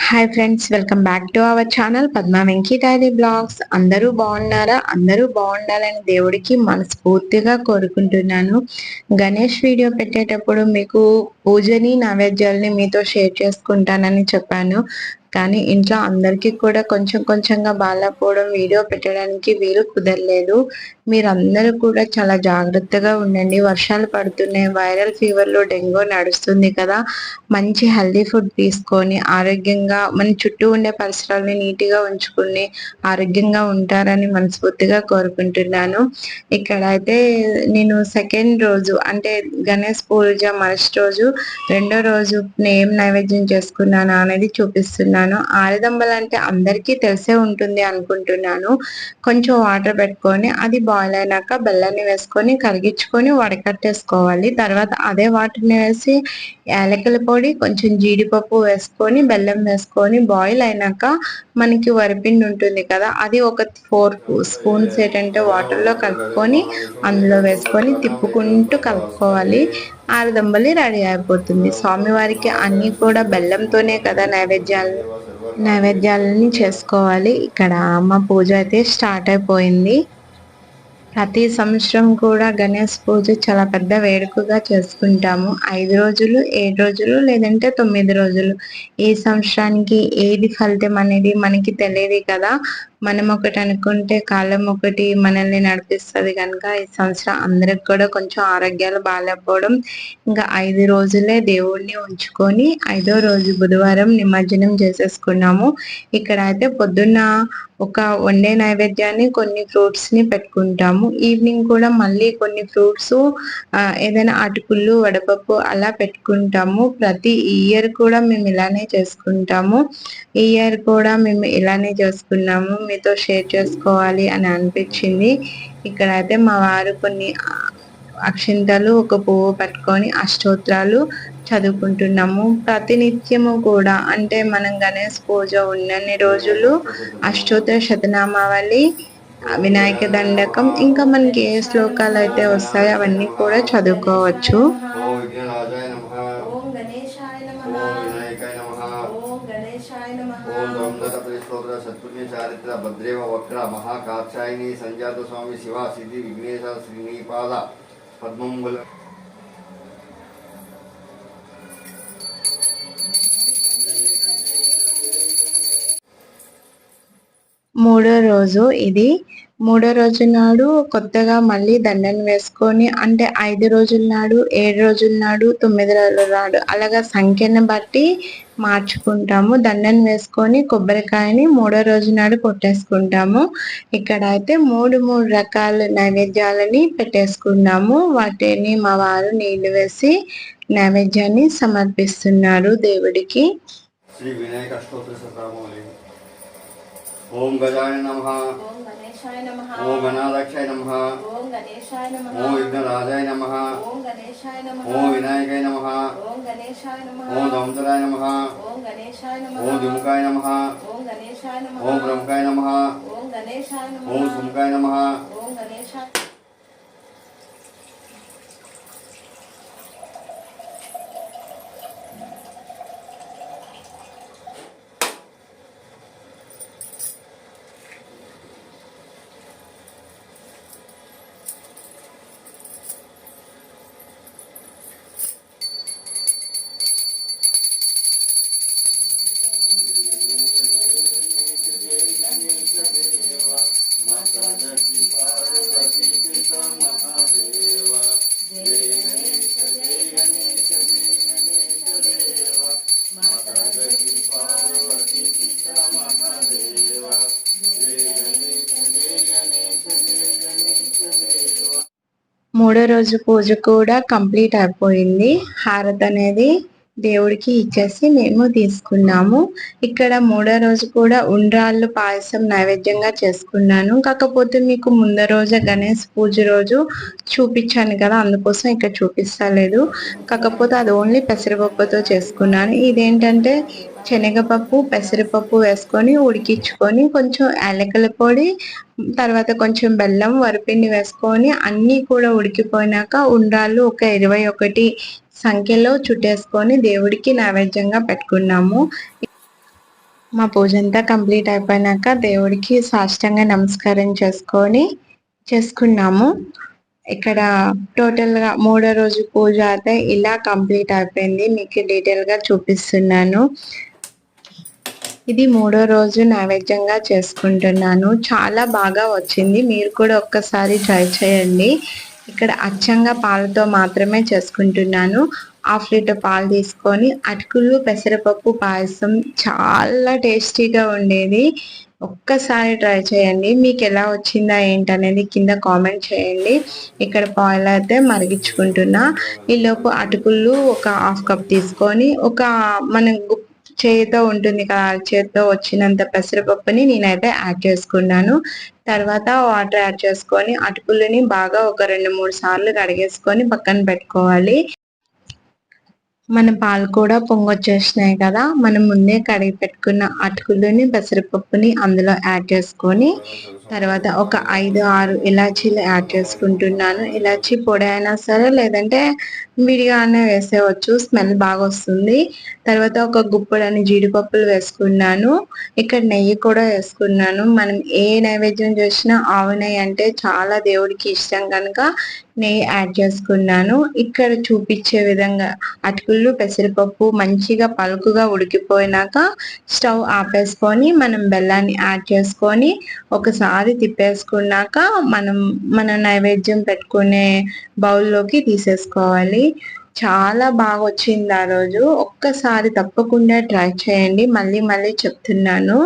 Hi friends, welcome back to our channel Padma Venky diary blogs. అందరూ బాగున్నారా? అందరూ బాగుండాలని దేవుడికి మనస్ఫూర్తిగా కోరుకుంటున్నాను. గణేష్ వీడియో పెట్టేటప్పుడు మీకు పూజని నైవేద్యాలని మీతో షేర్ చేసుకుంటానని చెప్పాను. కానీ ఇంట్లో అందరికీ కూడా కొంచెం కొంచెంగా బాగాలేకపోవడం వీడియో పెట్టడానికి వీలు కుదరలేదు. మీరందరూ కూడా చాలా జాగ్రత్తగా ఉండండి. వర్షాలు పడుతున్నాయి, వైరల్ ఫీవర్లో డెంగ్యూ నడుస్తుంది కదా. మంచి హెల్దీ ఫుడ్ తీసుకొని ఆరోగ్యంగా మన చుట్టూ ఉండే పరిసరాలని నీట్గా ఉంచుకుని ఆరోగ్యంగా ఉంటారని మనస్ఫూర్తిగా కోరుకుంటున్నాను. ఇక్కడ అయితే నేను సెకండ్ రోజు అంటే గణేష్ పూజ మరుసటి రోజు రెండో రోజు ఏం నైవేద్యం చేసుకున్నాను అనేది చూపిస్తున్నాను. ఆరుదంబలు అంటే అందరికీ తెలిసే ఉంటుంది అనుకుంటున్నాను. కొంచెం వాటర్ పెట్టుకొని అది బాయిల్ అయినాక బెల్లాన్ని వేసుకొని కరిగించుకొని వడకట్టేసుకోవాలి. తర్వాత అదే వాటర్ని వేసి యాలకుల పొడి, కొంచెం జీడిపప్పు వేసుకొని బెల్లం వేసుకొని బాయిల్ అయినాక మనకి వరిపిండి ఉంటుంది కదా, అది ఒక 4 స్పూన్స్ ఏంటంటే వాటర్లో కలుపుకొని అందులో వేసుకొని తిప్పుకుంటూ కలుపుకోవాలి. ఆరుదంబలి రెడీ అయిపోతుంది. స్వామివారికి అన్ని కూడా బెల్లంతోనే కదా నైవేద్యాలని చేసుకోవాలి. ఇక్కడ మా పూజ అయితే స్టార్ట్ అయిపోయింది. ప్రతి సంవత్సరం కూడా గణేష్ పూజ చాలా పెద్ద వేడుకగా చేసుకుంటాము. 5 రోజులు, 7 రోజులు, లేదంటే 9 రోజులు. ఈ సంవత్సరానికి ఏది ఫలితం అనేది మనకి తెలియదు కదా. మనం ఒకటి అనుకుంటే కాలం ఒకటి మనల్ని నడిపిస్తుంది కనుక ఈ సంవత్సరం అందరికి కూడా కొంచెం ఆరోగ్యాలు బాగాలేకపోవడం. ఇంకా 5 రోజులే దేవుణ్ణి ఉంచుకొని 5వ రోజు బుధవారం నిమజ్జనం చేసేసుకున్నాము. ఇక్కడ అయితే పొద్దున్న ఒక వండే నైవేద్యాన్ని కొన్ని ఫ్రూట్స్ ని పెట్టుకుంటాము. ఈవినింగ్ కూడా మళ్ళీ కొన్ని ఫ్రూట్స్, ఏదైనా అటుకులు, వడపప్పు అలా పెట్టుకుంటాము. ప్రతి ఇయర్ కూడా మేము ఇలానే చేసుకుంటాము. ఈ ఇయర్ కూడా మేము ఇలానే చేసుకున్నాము. మీతో షేర్ చేసుకోవాలి అని అనిపించింది. ఇక్కడ అయితే మా వారు కొన్ని అక్షింతలు, ఒక పువ్వు పట్టుకొని అష్టోత్తరాలు చదువుకుంటున్నాము. ప్రతినిత్యము కూడా అంటే మనం గణేష్ పూజ ఉన్నన్ని రోజులు అష్టోత్తర శతనామావళి, వినాయక దండకం, ఇంకా మనకి ఏ శ్లోకాలు అయితే వస్తాయో అవన్నీ కూడా చదువుకోవచ్చు. భద్రేవ వక్ర మహాకాక్షాయని సంజాత స్వామి శివ సిద్ధి విఘ్నేశ శ్రీనిపాద పద్మంబుల. మూడో రోజు నాడు కొత్తగా మళ్ళీ దండను వేసుకొని అంటే 5 రోజుల నాడు, 7 రోజుల నాడు, 9 రోజుల నాడు అలాగా సంఖ్యను బట్టి మార్చుకుంటాము. దండను వేసుకొని కొబ్బరికాయని 3వ రోజు నాడు కొట్టేసుకుంటాము. ఇక్కడ అయితే మూడు రకాల నైవేద్యాలని పెట్టేసుకున్నాము. వాటిని మా వారు నీళ్లు వేసి నైవేద్యాన్ని సమర్పిస్తున్నారు దేవుడికి. శ్రీ వినాయక అష్టోత్తర శతనామావళి. ఓం గజాయ నమః, ఓం గణాధ్యక్షాయ నమః, ఓం విఘ్నరాజాయ నమః, ఓం వినాయకాయ నమః, ఓం దామోదరాయ నమః, ఓం దిముఖాయ నమః, ఓం బ్రహ్మకాయ నమః, ఓం సుముఖాయ నమః. మూడో రోజు పూజ కూడా కంప్లీట్ అయిపోయింది. హారతి అనేది దేవుడికి ఇచ్చేసి మేము తీసుకున్నాము. ఇక్కడ మూడో రోజు కూడా ఉండ్రాళ్ళు పాయసం నైవేద్యంగా చేసుకున్నాను. కాకపోతే మీకు ముందు రోజు గణేష్ పూజ రోజు చూపించాను కదా, అందుకోసం ఇక్కడ చూపిస్తలేదు. కాకపోతే అది ఓన్లీ పెసరపప్పుతో చేసుకున్నాను. ఇదేంటంటే శనగపప్పు, పెసరపప్పు వేసుకొని ఉడికించుకొని కొంచెం యాలకుల పొడి, తర్వాత కొంచెం బెల్లం, వరిపిండి వేసుకొని అన్నీ కూడా ఉడికిపోయినాక ఉండ్రాళ్ళు ఒక 21 సంఖ్యలో చుట్టేసుకొని దేవుడికి నైవేద్యంగా పెట్టుకున్నాము. మా పూజ అంతా కంప్లీట్ అయిపోయినాక దేవుడికి సాష్టాంగ నమస్కారం చేసుకున్నాము. ఇక్కడ టోటల్ గా 3వ రోజు పూజ అయితే ఇలా కంప్లీట్ అయిపోయింది. మీకు డీటెయిల్ గా చూపిస్తున్నాను. ఇది 3వ రోజు నైవేద్యంగా చేసుకుంటున్నాను. చాలా బాగా వచ్చింది. మీరు కూడా ఒక్కసారి ట్రై చేయండి. ఇక్కడ అచ్చంగా పాలతో మాత్రమే చేసుకుంటున్నాను. హాఫ్ లీటర్ పాలు తీసుకొని అటుకులు పెసరపప్పు పాయసం చాలా టేస్టీగా ఉండేది. ఒక్కసారి ట్రై చేయండి. మీకు ఎలా వచ్చిందా ఏంటనేది కింద కామెంట్ చేయండి. ఇక్కడ పాలు అయితే మరిగించుకుంటున్నా. ఈలోపు అటుకులు ఒక హాఫ్ కప్ తీసుకొని మనం చేతితో ఉంటుంది కదా, చేతితో వచ్చినంత పెసరపప్పుని నేనైతే యాడ్ చేసుకున్నాను. తర్వాత వాటర్ యాడ్ చేసుకొని అటుకులని బాగా ఒక 2-3 సార్లు కడిగేసుకొని పక్కన పెట్టుకోవాలి. మన పాలు కూడా పొంగొచ్చేసినాయి కదా, మనం ముందే కడిగి పెట్టుకున్న అటుకులని పెసరపప్పుని అందులో యాడ్ చేసుకొని తర్వాత ఒక 5-6 ఇలాచీలు యాడ్ చేసుకుంటున్నాను. ఇలాచీ పొడి అయినా సరే లేదంటే విడిగానే వేసేవచ్చు, స్మెల్ బాగా వస్తుంది. తర్వాత ఒక గుప్పెడని జీడిపప్పులు వేసుకున్నాను. ఇక్కడ నెయ్యి కూడా వేసుకున్నాను. మనం ఏ నైవేద్యం చేసినా ఆవు నెయ్యి అంటే చాలా దేవుడికి ఇష్టం కనుక నెయ్యి యాడ్ చేసుకున్నాను. ఇక్కడ చూపించే విధంగా అటుకులు పెసరపప్పు మంచిగా పలుకుగా ఉడికిపోయినాక స్టవ్ ఆపేసుకొని మనం బెల్లాన్ని యాడ్ చేసుకొని ఒకసారి తిప్పేసుకున్నాక మన నైవేద్యం పెట్టుకునే బౌల్లోకి తీసేసుకోవాలి. చాలా బాగా వచ్చింది ఆ రోజు. ఒక్కసారి తప్పకుండా ట్రై చేయండి. మళ్ళీ మళ్ళీ చెప్తున్నాను.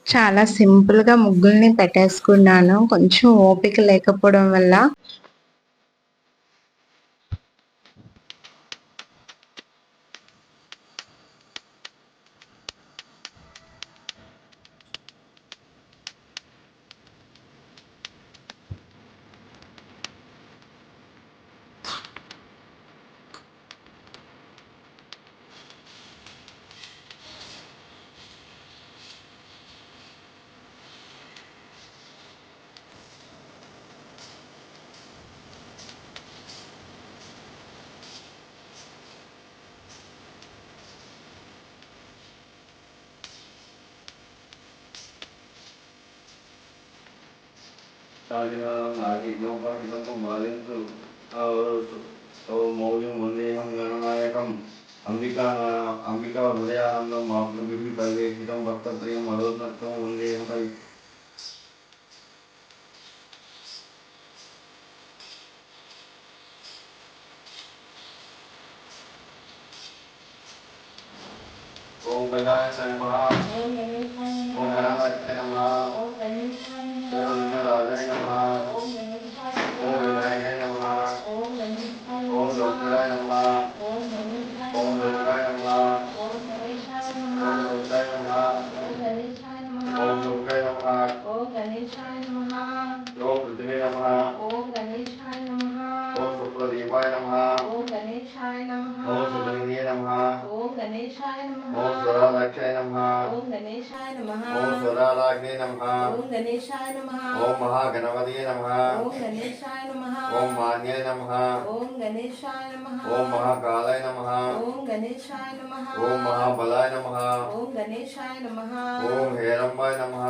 చాలా సింపుల్ గా ముగ్గుల్ని పెట్టేసుకున్నాను. కొంచెం ఓపిక లేకపోవడం వల్ల అంబికా హృదయానందం మాతృభి పరివేషితం భక్తత్రయం మరోన్నతం వందేహం. ఓం గణాయ నమః. ఓం గణాయ నమః. ఓం గణాయ నమః. ఓం వినాయకాయ నమః. ఓం లోకాయ నమః. ఓం లోకాయ నమః. ఓం లోకాయ నమః. ఓం లోకాయ నమః. ఓం పృథివే నమః. ఓం శుక్లదేవాయ నమః. ఓం సుధన్వే నమః. ఓం స్వరాలాక్షాయ నమః. ఓం స్వరాలాగ్నే నమః. ఓం మహాగణపతయే నమః. ఓం మాన్యాయ నమః. ఓం మహాకాలాయ నమః. ఓం మహాబలాయ నమః. ఓం హేరంబాయ నమః.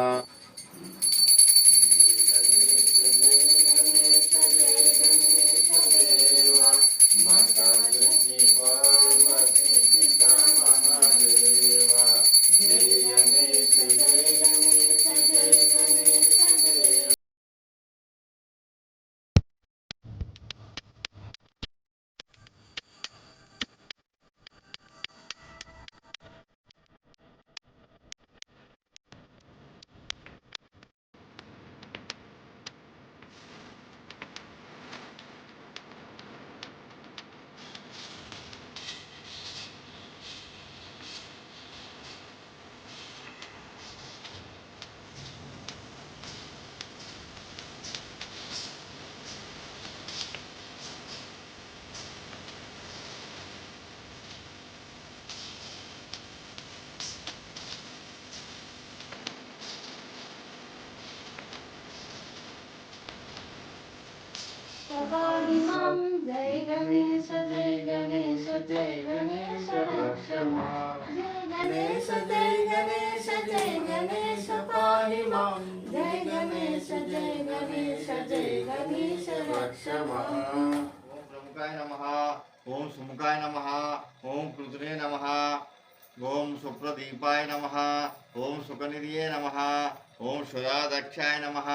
जय गणेश पाहि मां जय गणेश जय गणेश रक्ष मां ओम प्रमुखाय नमः ओम सुमुखाय नमः ओम कृष्णे नमः ओम सुप्रदीपाय नमः ओम सुखनिधिये नमः ओम सुरादक्षाय नमः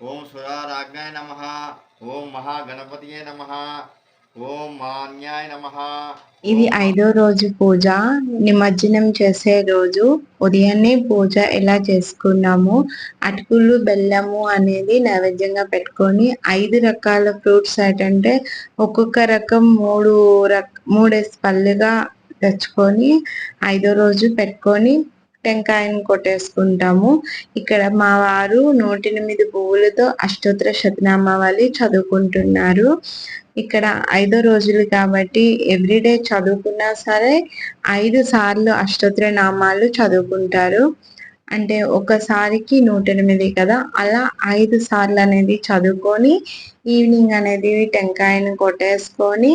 ओम सुराराज्ञाय नमः ओम महागणपतिये नमः ओम मान्याय नमः ఇది 5వ రోజు పూజ. నిమజ్జనం చేసే రోజు ఉదయాన్నే పూజ ఎలా చేసుకున్నాము. అటుకులు బెల్లము అనేది నైవేద్యంగా పెట్టుకొని 5 రకాల ఫ్రూట్స్ ఏంటంటే ఒక్కొక్క రకం మూడేసి పళ్ళుగా తెచ్చుకొని 5వ రోజు పెట్టుకొని టెంకాయను కొట్టేసుకుంటాము. ఇక్కడ మా వారు 108 పువ్వులతో అష్టోత్తర శతనామావళి చదువుకుంటున్నారు. ఇక్కడ 5వ రోజులు కాబట్టి ఎవ్రీడే చదువుకున్నా సరే 5 సార్లు అష్టోత్తర నామాలు చదువుకుంటారు. అంటే ఒకసారికి 108 కదా, అలా 5 సార్లు అనేది చదువుకొని ఈవినింగ్ అనేది టెంకాయను కొట్టేసుకొని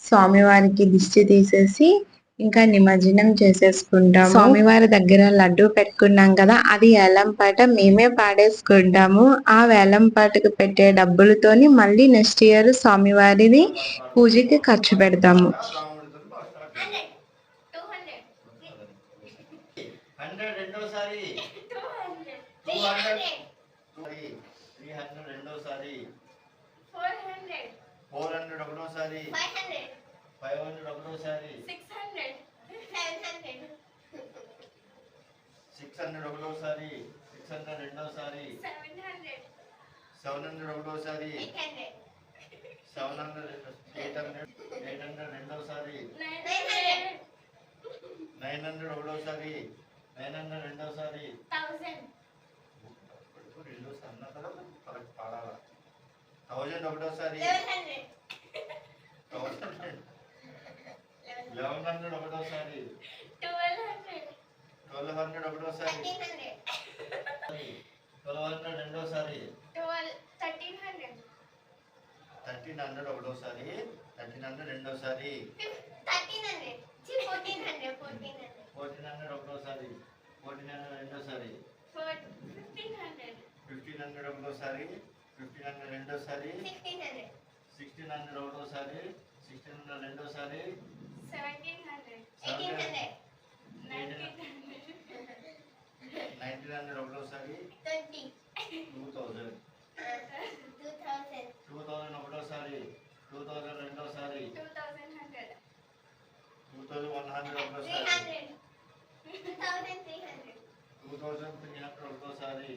స్వామివారికి దిష్టి తీసేసి ఇంకా నిమజ్జనం చేసేసుకుంటాము. స్వామివారి దగ్గర లడ్డు పెట్టుకున్నాం కదా, అది వేలం పాట మేమే పాడేసుకుంటాము. ఆ వేలం పాటకు పెట్టే డబ్బులతోని మళ్ళీ నెక్స్ట్ ఇయర్ స్వామివారిని పూజకి ఖర్చు పెడతాము. 100 రెండోసారి 200 300 రెండోసారి 400 ఒకటోసారి 500 ఒకటోసారి 600 ఒకటోసారి 600 రెండోసారి 700 ఒకటోసారి 700 800 రెండోసారి 900 ఒకటోసారి 900 రెండోసారి 1000 ఒకటోసారి 1100 ఒకటోసారి 1200 ఒకటోసారి 1200 రెండోసారి 1300 ఒకటోసారి 1300 రెండోసారి 1400 ఒకటోసారి 1400 రెండోసారి 1500 ఒకటోసారి 1500 రెండోసారి 1600 ఒకటోసారి 1600 రెండోసారి 1900 ఒకటోసారి 2000 ఒకటోసారి 2000 రెండోసారి 2100 ఒకటోసారి 2300 ఒకటోసారి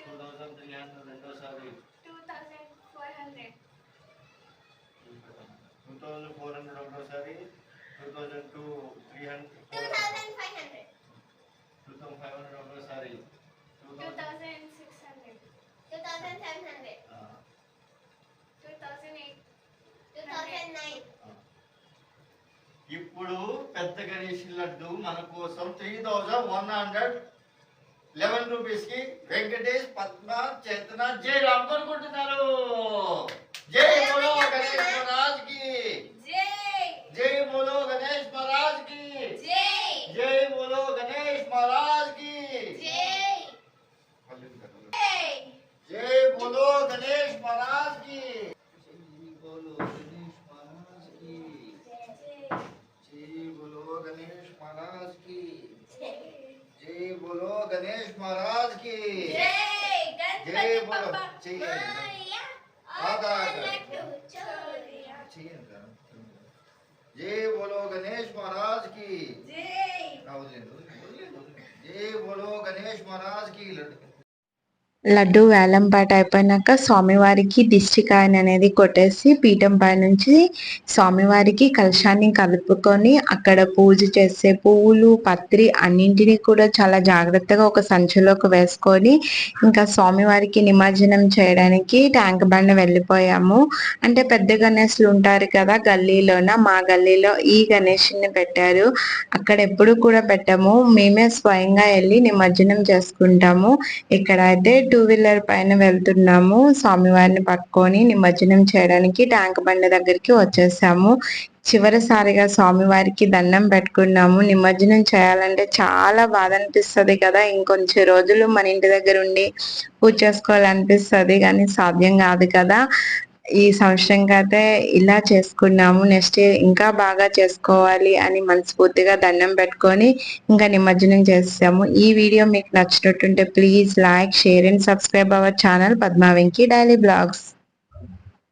2300 రెండోసారి 2400 ఒకటోసారి 2500 ఒకటోసారి ఇప్పుడు పెద్ద గణేష్ లడ్డు మన కోసం 3111 రూపీస్ కి వెంకటేష్ పద్మ చేతన జై రామ్ కొనుక్కుంటున్నారు. జై బోలో గణేష్ మహారాజ్ కి జై బోలో గణేష్ మహారాజ్ కి జై బోలో గణేష్ మహారాజ్ కి జై బోలో గణేష్ మహారాజ్ కి जय बोलो गणेश महाराज की जय बोलो गणेश महाराज की जय बोलो जय बोलो गणेश महाराज की जय बोलो गणेश महाराज की లడ్డు వేలం పాట అయిపోయినాక స్వామివారికి దిష్టికాయని అనేది కొట్టేసి పీఠం పై నుంచి స్వామివారికి కలశాన్ని కలుపుకొని అక్కడ పూజ చేసే పువ్వులు పత్రి అన్నింటినీ కూడా చాలా జాగ్రత్తగా ఒక సంచిలోకి వేసుకొని ఇంకా స్వామివారికి నిమజ్జనం చేయడానికి ట్యాంక్ బండ్ వెళ్ళిపోయాము. అంటే పెద్ద గణేష్లు ఉంటారు కదా గల్లీలోన, మా గల్లీలో ఈ గణేష్ని పెట్టారు. అక్కడ ఎప్పుడు కూడా పెట్టాము, మేమే స్వయంగా వెళ్ళి నిమజ్జనం చేసుకుంటాము. ఇక్కడ అయితే వీలర్ పైన వెళ్తున్నాము. స్వామివారిని పట్టుకొని నిమజ్జనం చేయడానికి ట్యాంక్ బండ దగ్గరికి వచ్చేసాము. చివరిసారిగా స్వామివారికి దండం పెట్టుకున్నాము. నిమజ్జనం చేయాలంటే చాలా బాధ అనిపిస్తుంది కదా. ఇంకొంచెం రోజులు మన ఇంటి దగ్గర ఉండి పూజ చేసుకోవాలనిపిస్తుంది, కానీ సాధ్యం కాదు కదా. ఈ సంవత్సరంకి అయితే ఇలా చేసుకున్నాము. నెక్స్ట్ ఇయర్ ఇంకా బాగా చేసుకోవాలి అని మనస్ఫూర్తిగా దండం పెట్టుకొని ఇంకా నిమజ్జనం చేసాము. ఈ వీడియో మీకు నచ్చినట్టుంటే please like, share and subscribe our channel Padma Venky daily blogs.